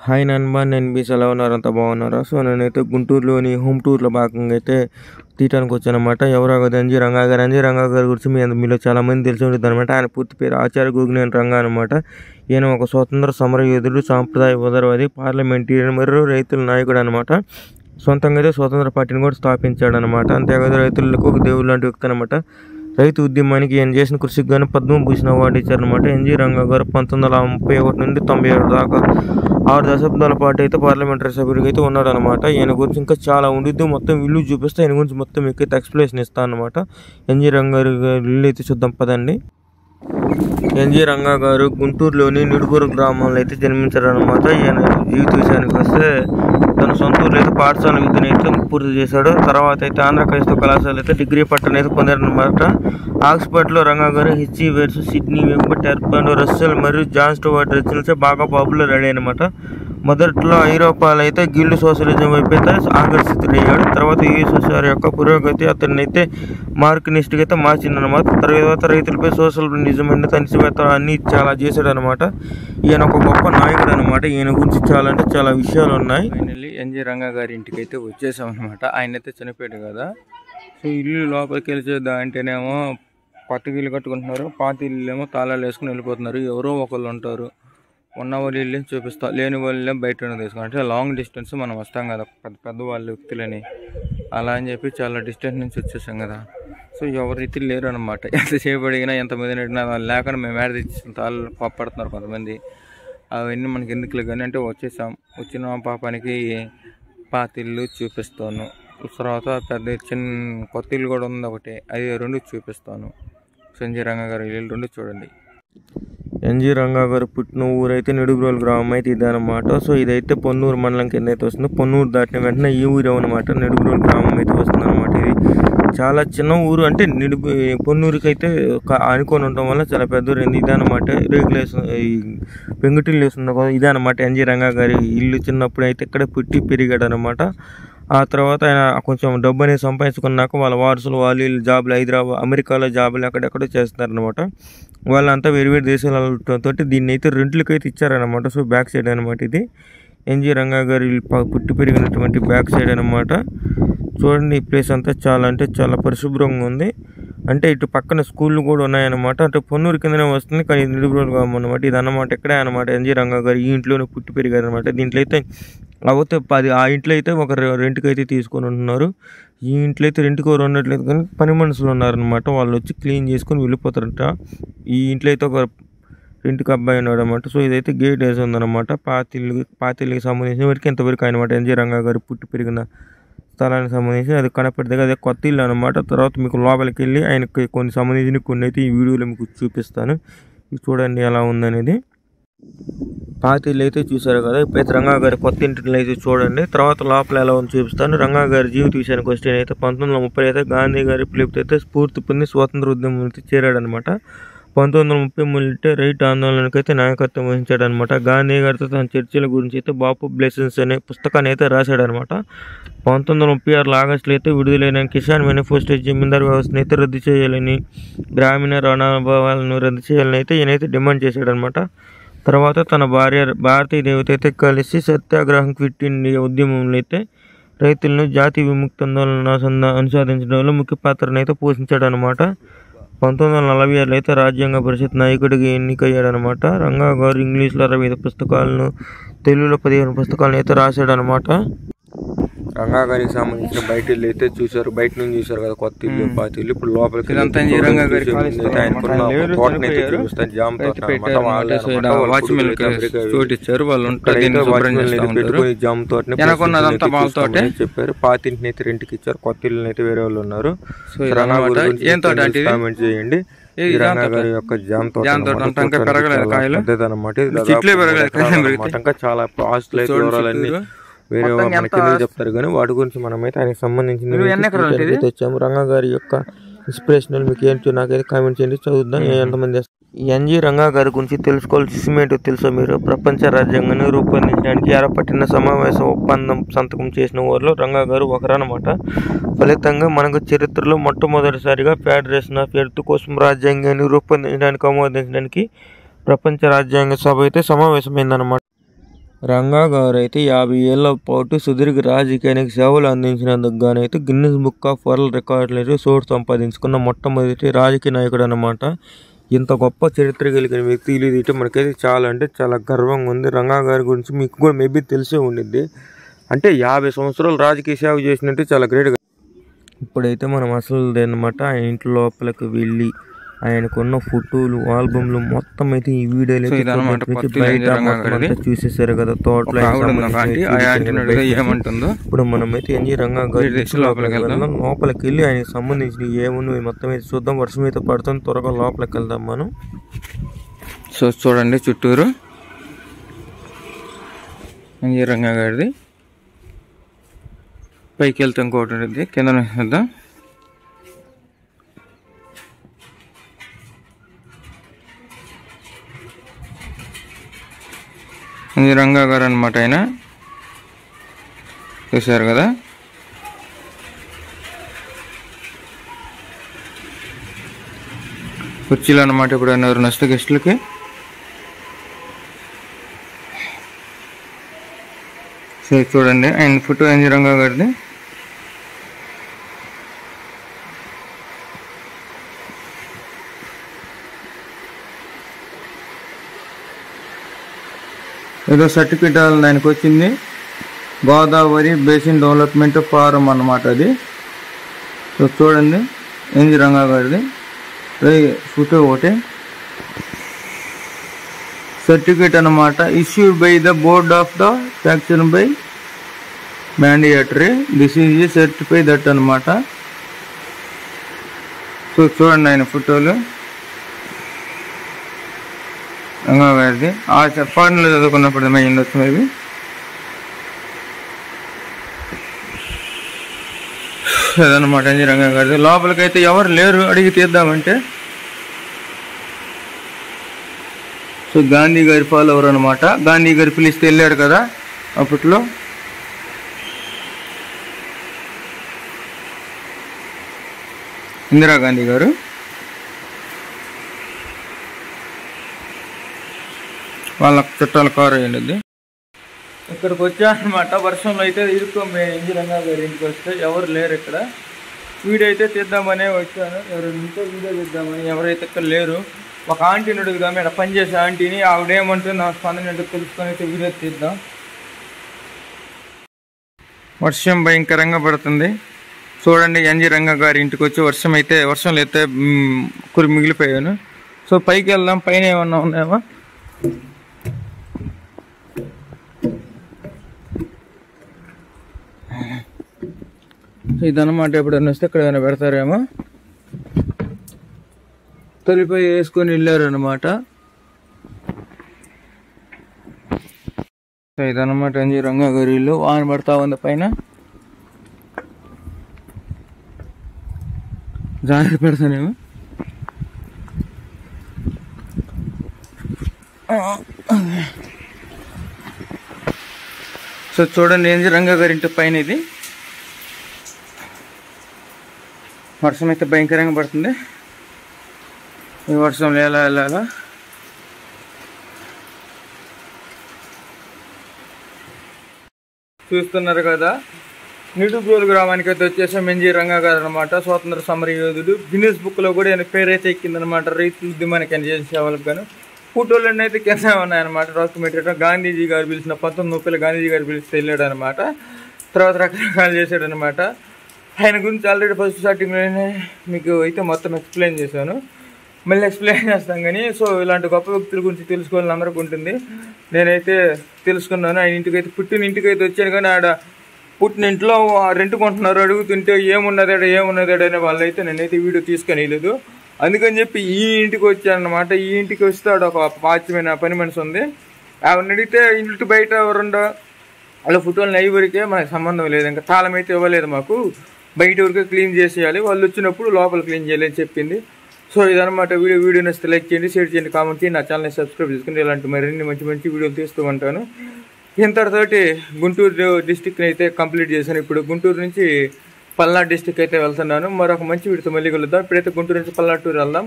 Hi Nanma నేను బీస్ ఎలా ఉన్నారు అంతా బాగున్నారా? సో నేనైతే గుంటూరులోని హోమ్ టూర్లో భాగంగా అయితే తీయటానికి వచ్చానమాట. ఎవరో కదా ఎన్జీ రంగా గారి గురించి మీలో చాలామంది తెలిసి ఉంటుంది అనమాట. ఆయన పూర్తి పేరు ఆచార్య గోగినేని రంగా అనమాట. ఈయన ఒక స్వతంత్ర సమరయోధుడు, సాంప్రదాయ ఉదరవాది, పార్లమెంటేరియన్ మరియు రైతుల నాయకుడు అనమాట. సొంతంగా అయితే స్వతంత్ర పార్టీని కూడా స్థాపించాడు అనమాట. అంతేకాదు రైతులకు ఒక దేవుడు లాంటి వ్యక్తి అనమాట. రైతు ఉద్యమానికి ఈయన చేసిన కృషికి గాను పద్మభూషణ్ అవార్డు ఇచ్చారనమాట. ఎన్జీ రంగా గారు 1931 నుండి 97 దాకా 6 దశాబ్దాల పాటు అయితే పార్లమెంటరీ సభ్యుడికి అయితే ఉన్నాడు అనమాట. ఈయన గురించి ఇంకా చాలా ఉండిద్ది. మొత్తం ఇల్లు చూపిస్తే ఆయన గురించి మొత్తం ఎక్కువ ఎక్స్ప్లెనేషన్ ఇస్తాను అనమాట. ఎన్జీ రంగా గారి ఇల్లు అయితే చూద్దాం పదండి. ఎన్జీ రంగా గారు గుంటూరులోని నిడుగురు గ్రామంలో అయితే జన్మించారు అనమాట. ఈయన జీవిత విషయానికి వస్తే తన సొంత ఊర్లో అయితే పాఠశాల విద్యను అయితే పూర్తి చేశాడు. తర్వాత అయితే ఆంధ్ర క్రైస్తవ కళాశాల అయితే డిగ్రీ పట్టణ అయితే పొందారనమాట. ఆక్స్ఫర్డ్లో రంగా గారు హెచ్ఈ వేర్స్, సిడ్నీ వెబ్, టెర్బన్, రస్సెల్ మరియు జాన్ స్టూవర్ట్ రచనలతో బాగా పాపులర్ అయ్యాడనమాట. మొదట్లో ఐరోపాలో అయితే గిల్డ్ సోషలిజం వైపు అయితే ఆకర్షితుడయ్యాడు. తర్వాత యుఎస్ఎస్ఆర్ యొక్క పురోగతి అతన్ని అయితే మార్క్సిస్ట్గా అయితే మార్చిందనమాట. తర్వాత రైతులపై సోషలిజం అనేది అణిచివేత అన్ని చాలా చేశాడు అనమాట. ఈయన ఒక గొప్ప నాయకుడు అనమాట. ఈయన గురించి చాలా అంటే చాలా విషయాలు ఉన్నాయి. ఫైనల్లీ ఎన్జీ రంగా గారి ఇంటికి అయితే వచ్చేసాం అనమాట. ఆయన అయితే చనిపోయాడు కదా. సో ఇల్లు లోపలికి వెళ్ళిచేద్దాం అంటేనేమో కొత్త ఇల్లు కట్టుకుంటున్నారు, పాత ఇల్లు ఏమో తాళాలు వేసుకుని వెళ్ళిపోతున్నారు. ఎవరో ఒకళ్ళు ఉంటారు, ఉన్న వాళ్ళు ఇల్లు చూపిస్తా, లేని వాళ్ళే బయట తీసుకుని అంటే లాంగ్ డిస్టెన్స్ మనం వస్తాం కదా పెద్ద వాళ్ళ వ్యక్తులని, అలా అని చెప్పి చాలా డిస్టెన్స్ నుంచి వచ్చేసాం కదా. సో ఎవరైతే లేరు అనమాట. ఎంతసేపు అడిగినా ఎంతమంది అడిగినా వాళ్ళు లేకుండా మేము ఏడ తెచ్చిన తాళ్ళు పడుతున్నారు కొంతమంది. అవన్నీ మనకి ఎందుకులే కానీ అంటే వచ్చేసాం. వచ్చిన పాపానికి పాత ఇల్లు చూపిస్తాను, తర్వాత పెద్ద చిన్న కొత్త ఇల్లు కూడా ఉంది ఒకటి, అది 2 చూపిస్తాను. ఎన్జీ రంగా గారి ఇల్లు 2 చూడండి. ఎన్జీ రంగా గారు పుట్టిన ఊరైతే నిడుగురోలు గ్రామం అయితే ఇదనమాట. సో ఇదైతే పొన్నూరు మండలం కింద అయితే వస్తుంది. పొన్నూరు దాటిన వెంటనే ఈ ఊరు అనమాట నిడుగురోలు గ్రామం అయితే వస్తుంది అనమాట. ఇది చాలా చిన్న ఊరు, అంటే పొన్నూరుకి అయితే అనుకొని ఉండటం వల్ల చాలా పెద్ద ఊరు ఇదనమాట. రేకులేసు ఈ పెంకుటిల్లు వేస్తుంది కదా, ఇదనమాట ఎన్జీ రంగా గారి ఇల్లు. చిన్నప్పుడు అయితే ఇక్కడ పుట్టి పెరిగాడు అనమాట. ఆ తర్వాత ఆయన కొంచెం డబ్బు అనేది సంపాదించుకున్నాక వాళ్ళ వారసులు వాళ్ళు జాబులు హైదరాబాద్, అమెరికాలో జాబులు అక్కడెక్కడో చేస్తున్నారనమాట. వాళ్ళంతా వేరు దేశాలతో దీన్ని అయితే రెంట్లకి అయితే ఇచ్చారనమాట. సో బ్యాక్ సైడ్ అనమాట ఇది ఎన్జీ రంగా గారి పుట్టి పెరిగినటువంటి బ్యాక్ సైడ్ అనమాట. చూడండి ఈ ప్లేస్ అంతా చాలా అంటే చాలా పరిశుభ్రంగా ఉంది. అంటే ఇటు పక్కన స్కూళ్ళు కూడా ఉన్నాయన్నమాట. అంటే పొన్నూరు కిందనే వస్తుంది, కానీ నిడుగురోలు గ్రామం అనమాట. ఇది అన్నమాట ఇక్కడే అనమాట ఎన్జీ రంగా గారు ఈ ఇంట్లోనే పుట్టి పెరిగారు అనమాట. దీంట్లో అయితే అవతే 10 ఆ ఇంట్లో అయితే ఒక రెంట్కి అయితే తీసుకొని ఉంటున్నారు. ఈ ఇంట్లో అయితే రెంట్కి ఉండట్లేదు, కానీ పని మనుషులు ఉన్నారనమాట. వాళ్ళు వచ్చి క్లీన్ చేసుకొని వెళ్ళిపోతారంట. ఈ ఇంట్లో అయితే ఒక రెంట్కి అబ్బాయి ఉన్నాడు అనమాట. సో ఇదైతే గేట్ వేసి ఉందన్నమాట. పాతిల్లుకి సంబంధించిన వరకు ఎంతవరకు అనమాట ఎన్జీ రంగా గారు పుట్టి పెరిగిన స్థలానికి సంబంధించి అది కనపడితే అదే కొత్త ఇల్లు అనమాట. తర్వాత మీకు లోపలికి వెళ్ళి ఆయనకి కొన్ని సంబంధించిన కొన్ని అయితే ఈ వీడియోలో మీకు చూపిస్తాను. చూడండి ఎలా ఉందనేది. పాత ఇల్లు అయితే చూసారు కదా. ఇప్పుడైతే రంగా గారి కొత్త ఇంటిని అయితే చూడండి. తర్వాత లోపల ఎలా ఉంది చూపిస్తాను. రంగా గారి జీవిత విషయానికి వస్తే అయితే 1930 అయితే గాంధీ గారి పిలుపుతో అయితే స్ఫూర్తి పొంది స్వాతంత్ర ఉద్యమం అయితే చేరాడనమాట. 1933 రైట్ ఆందోళనకు అయితే నాయకత్వం వహించాడు అనమాట. గాంధీ గారితో తన చర్చల గురించి అయితే బాపు బ్లెస్సింగ్స్ అనే పుస్తకాన్ని అయితే రాశాడనమాట. 1936 ఆగస్టులో అయితే విడుదలైన కిసాన్ మేనిఫెస్టో జమీందారు వ్యవస్థను అయితే రద్దు చేయాలని, గ్రామీణ రణాభావాలను రద్దు చేయాలని అయితే ఈయనైతే డిమాండ్ చేశాడనమాట. తర్వాత తన భార్య భారతీయ దేవత అయితే కలిసి సత్యాగ్రహం క్విట్ ఇండియా ఉద్యమంలో అయితే రైతులను జాతీయ విముక్తి ఆందోళన అనుసాదించడంలో ముఖ్య పాత్రను అయితే పోషించాడు అనమాట. 1946 అయితే రాజ్యాంగ పరిషత్ నాయకుడిగా ఎన్నికయ్యాడనమాట. రంగా గారు ఇంగ్లీష్లో 65 పుస్తకాలను, తెలుగులో 15 పుస్తకాలను అయితే రాశాడనమాట. రంగా గారికి సంబంధించిన బయట ఇల్లు అయితే చూసారు, బయట నుంచి చూసారు కదా కొత్త ఇల్లు పాత ఇల్లు. ఇప్పుడు లోపలికి జామ తోట చెప్పారు. పాత ఇంటిని అయితే రెంట్కి ఇచ్చారు, కొత్త ఇల్లు అయితే వేరే వాళ్ళు ఉన్నారు. కామెంట్ చేయండి. రంగా గారి యొక్క జామ తోట అనమాట. చాలా ఆస్తులు అయితే వివరాలన్నీ వేరే మనకి చెప్తారు, కానీ వాటి గురించి మనమైతే ఆయనకి సంబంధించిన తెచ్చాము. రంగా గారి యొక్క ఇన్స్పిరేషనల్ మీకు ఏంటో నాకైతే కామెంట్ చేయండి, చదువుద్దాం. ఎంతమంది ఎన్జీ రంగా గారి గురించి తెలుసుకోవాల్సిన విషయం ఏంటో తెలుసా మీరు? ప్రపంచ రాజ్యాంగాన్ని రూపొందించడానికి ఏర్పట్టిన సమావేశ ఒప్పందం సంతకం చేసిన వారిలో రంగా గారు ఒకరనమాట. ఫలితంగా మనకు చరిత్రలో మొట్టమొదటిసారిగా ఫెడరేషన్ ఆఫ్ ఎర్త్ కోసం రాజ్యాంగాన్ని రూపొందించడానికి ఆమోదించడానికి ప్రపంచ రాజ్యాంగ సభ అయితే సమావేశమైందనమాట. రంగా గారు అయితే 50 ఏళ్ల పాటు సుదీర్ఘ రాజకీయానికి సేవలు అందించినందుకు గానైతే గిన్నిస్ బుక్ ఆఫ్ వరల్డ్ రికార్డులు చోటు సంపాదించుకున్న మొట్టమొదటి రాజకీయ నాయకుడు అన్నమాట. ఇంత గొప్ప చరిత్ర కలిగిన వ్యక్తి ఇది మనకైతే చాలా అంటే చాలా గర్వంగా ఉంది. రంగా గారి గురించి మీకు కూడా మేబీ తెలిసే ఉండిద్ది. అంటే 50 సంవత్సరాలు రాజకీయ సేవ చేసినట్టు చాలా గ్రేట్గా. ఇప్పుడైతే మనం అసలు అన్నమాట ఆయన ఇంటి లోపలికి వెళ్ళి ఆయనకున్న ఫోటోలు ఆల్బమ్లు మొత్తం అయితే ఈ వీడియోలో బయట చూసేసారు కదా. తోటలో ఇప్పుడు మనమైతే ఎన్జీ రంగా గారి లోపలికి వెళ్ళి ఆయనకి సంబంధించిన ఏమున్నాయి మొత్తం అయితే చూద్దాం. వర్షం అయితే పడుతుంది, త్వరగా లోపలికి వెళ్దాం మనం. సో చూడండి చుట్టూరు ఎన్జీ రంగా గారిది. పైకి వెళ్తే ఇంకోటి ఉంటుంది, కింద వెళ్దాం. ఇది రంగా గారు అనమాట. ఆయన చూశారు కదా. కుర్చీలు అన్నమాట. ఇప్పుడు ఎవరు నష్ట గెస్టులకి సరే చూడండి ఆయన ఫోటో ఎన్జీ రంగా గారిది. ఏదో సర్టిఫికేట్ ఆయనకు వచ్చింది, గోదావరి బేసిన్ డెవలప్మెంట్ ఫారం అన్నమాట అది. సో చూడండి ఎన్జీ రంగా గారిది ఫోటో ఒకటి సర్టిఫికేట్ అన్నమాట. Issued by the board of the faction by mandatory, this is a certify that అన్నమాట. సో చూడండి ఆయన ఫోటోలు రంగా గారిది. ఫారెన్లో చదువుకున్నప్పుడు ఉండొచ్చు మేబీ. అదనమాట ఎన్జీ రంగా గారిది. లోపలికైతే ఎవరు లేరు అడిగి తీద్దామంటే. సో గాంధీ గారి ఫాలోవర్ అనమాట. గాంధీ గారు పిలిస్తే వెళ్ళాడు కదా అప్పట్లో. ఇందిరాగాంధీ గారు. వాళ్ళ చుట్టాల కారు అయ్యింది. ఇక్కడికి వచ్చా అనమాట. వర్షంలో అయితే ఇరుక్కోమే ఎన్జీ రంగా గారి ఇంటికి వస్తే ఎవరు లేరు ఇక్కడ. వీడియో అయితే తీద్దామనే వచ్చాను, ఎవరు ఇంట్లో వీడియో తీద్దామని. ఎవరైతే ఇక్కడ లేరు. ఒక ఆంటీని అడుగుదాం, ఇక్కడ పనిచేసే ఆంటీని. ఆవిడేమంటే నా స్పందన ఏంటో తెలుసుకొని అయితే వీడియో తీద్దాం. వర్షం భయంకరంగా పడుతుంది. చూడండి ఎన్జీ రంగా గారి ఇంటికి వచ్చి వర్షంలో అయితే మిగిలిపోయాను. సో పైకి వెళ్దాం, పైన ఏమన్నా ఉన్నాయా. ఇదన్నమాట. ఎప్పుడైనా వస్తే ఇక్కడ ఏమైనా పెడతారేమో. తొలిపై వేసుకొని వెళ్ళారు అనమాట. ఇదన్నమాట ఎన్జీ రంగా గారి ఇల్లు. వాన పడతా ఉంది పైన. జాగ్రత్త పెడతానేమో. సో చూడండి ఎన్జీ రంగా గారి ఇంటి పైన ఇది. వర్షం అయితే భయంకరంగా పడుతుంది. ఈ వర్షంలో ఎలా వెళ్ళాలా. చూస్తున్నారు కదా, నిడుబ్రోలు గ్రామానికి అయితే వచ్చేసాం. ఎన్జీ రంగా గారు అనమాట. స్వాతంత్ర సమర యోధుడు. గిన్నిస్ బుక్లో కూడా ఆయన పేరైతే ఎక్కిందనమాట. రైతుల ఉద్యమానికి ఆయన చేసిన సేవలకు గాను. ఫోటోలన్నీ అయితే కింద ఉన్నాయన్నమాట. డాక్యుమెంటరీ. గాంధీజీ గారు పిలిచిన 1930 గాంధీజీ గారు పిలిస్తే వెళ్ళాడు అనమాట. తర్వాత రకరకాలు చేశాడు అనమాట. ఆయన గురించి ఆల్రెడీ ఫస్ట్ స్టార్టింగ్లోనే మీకు అయితే మొత్తం ఎక్స్ప్లెయిన్ చేశాను. మళ్ళీ ఎక్స్ప్లెయిన్ చేస్తాం కానీ. సో ఇలాంటి గొప్ప వ్యక్తుల గురించి తెలుసుకోవాలని అందరికీ ఉంటుంది. నేనైతే తెలుసుకున్నాను. ఆయన ఇంటికి అయితే పుట్టిన ఇంటికి అయితే వచ్చాను కానీ ఆడ పుట్టిన ఇంట్లో రెంట్ కొంటున్నారు. అడుగుతుంటే ఏమున్నదాడ అనే వాళ్ళైతే నేనైతే వీడియో తీసుకొని వెళ్ళలేదు. అందుకని చెప్పి ఈ ఇంటికి వచ్చాను అనమాట. ఈ ఇంటికి వస్తే ఆడ ఒక పాచ్యమైన పని మనిషి ఉంది. ఆవిడని అడిగితే ఇంటి బయట ఎవరుండో వాళ్ళ ఫోటోలు ఐవరికే మనకు సంబంధం లేదు. ఇంకా తాళం అయితే ఇవ్వలేదు మాకు. బయట వరకే క్లీన్ చేసేయాలి, వాళ్ళు వచ్చినప్పుడు లోపల క్లీన్ చేయాలి అని చెప్పింది. సో ఇదనమాట వీడియో నచ్చితే లైక్ చేయండి, షేర్ చేయండి, కామెంట్ చేయండి. నా ఛానల్ని సబ్స్క్రైబ్ చేసుకుని ఇలాంటి మరిన్ని మంచి వీడియోలు తీస్తూ ఉంటాను. ఇంతటితోటి గుంటూరు డిస్టిక్ని అయితే కంప్లీట్ చేశాను. ఇప్పుడు గుంటూరు నుంచి పల్నాడు డిస్టిక్ అయితే వెళ్తున్నాను. మరొక మంచి వీడియోతో మళ్ళీ కలుద్దాం. ఇప్పుడైతే గుంటూరు నుంచి పల్నాడు టూర్ వెళ్దాం.